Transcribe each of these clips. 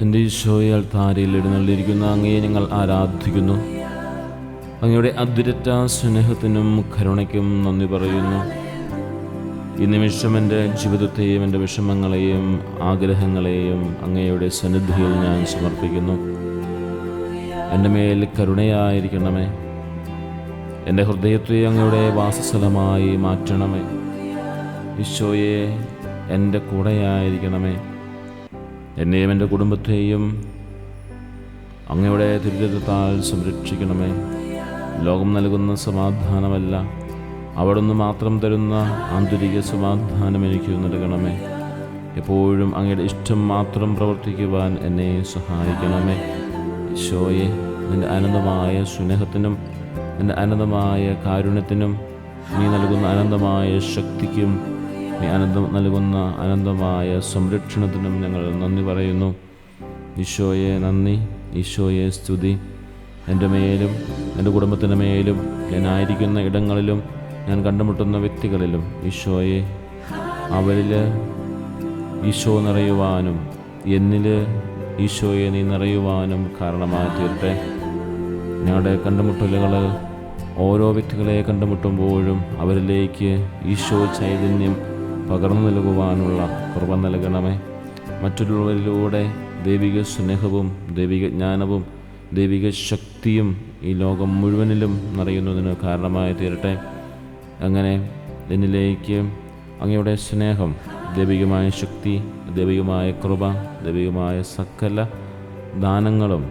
എൻ്റെ ഈശോയെ, അൾത്താരയിൽ എഴുന്നള്ളിയിരിക്കുന്ന അങ്ങയെ ഞങ്ങൾ ആരാധിക്കുന്നു. അങ്ങയുടെ അതിരറ്റ സ്നേഹത്തിനും കരുണയ്ക്കും നന്ദി പറയുന്നു. ഈ നിമിഷം എൻ്റെ ജീവിതത്തെയും എൻ്റെ വിഷമങ്ങളെയും ആഗ്രഹങ്ങളെയും അങ്ങയുടെ സന്നിധിയിൽ ഞാൻ സമർപ്പിക്കുന്നു. എൻ്റെ മേൽ കരുണയായിരിക്കണമേ. എൻ്റെ ഹൃദയത്തെ അങ്ങയുടെ വാസസ്ഥലമായി മാറ്റണമേ. ഈശോയെ, എൻ്റെ കൂടെയായിരിക്കണമേ. എന്നെയും എൻ്റെ കുടുംബത്തെയും അങ്ങയുടെ തിരുരക്തത്താൽ സംരക്ഷിക്കണമേ. ലോകം നൽകുന്ന സമാധാനമല്ല, അവിടുന്ന് മാത്രം തരുന്ന ആന്തരിക സമാധാനം എനിക്ക് നൽകണമേ. എപ്പോഴും അങ്ങയുടെ ഇഷ്ടം മാത്രം പ്രവർത്തിക്കുവാൻ എന്നെ സഹായിക്കണമേ. ഈശോയെ, നിൻ്റെ അനന്തമായ സ്നേഹത്തിനും നിൻ്റെ അനന്തമായ കാരുണ്യത്തിനും നീ നൽകുന്ന അനന്തമായ ശക്തിക്കും നീ നൽകുന്ന അനന്തമായ സംരക്ഷണത്തിനും ഞങ്ങൾ നന്ദി പറയുന്നു. ഈശോയെ നന്ദി, ഈശോയെ സ്തുതി. എൻ്റെ മേലും എൻ്റെ കുടുംബത്തിൻ്റെ മേലും ഞാനായിരിക്കുന്ന ഇടങ്ങളിലും ഞാൻ കണ്ടുമുട്ടുന്ന വ്യക്തികളിലും ഈശോയെ, അവരിൽ ഈശോ നിറയുവാനും എന്നിൽ ഈശോയെ നീ നിറയുവാനും കാരണമായി തീരട്ടെ. ഞങ്ങളുടെ കണ്ടുമുട്ടലുകൾ ഓരോ വ്യക്തികളെ കണ്ടുമുട്ടുമ്പോഴും അവരിലേക്ക് ഈശോ ചൈതന്യം പകർന്നു നൽകുവാനുള്ള കൃപ നൽകണമേ. മറ്റുള്ളവരിലൂടെ ദൈവിക സ്നേഹവും ദൈവിക ജ്ഞാനവും ദൈവിക ശക്തിയും ഈ ലോകം മുഴുവനിലും നിറയുന്നതിന് കാരണമായി തീരട്ടെ. അങ്ങനെ എന്നിലേക്ക് അങ്ങയുടെ സ്നേഹം, ദൈവികമായ ശക്തി, ദൈവികമായ കൃപ, ദൈവികമായ സകല ദാനങ്ങളും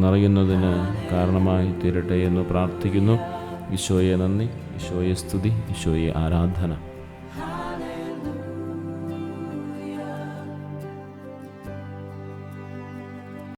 നിറയുന്നതിന് കാരണമായി തീരട്ടെ എന്ന് പ്രാർത്ഥിക്കുന്നു. ഈശോയെ നന്ദി, ഈശോയെ സ്തുതി, ഈശോയെ ആരാധന.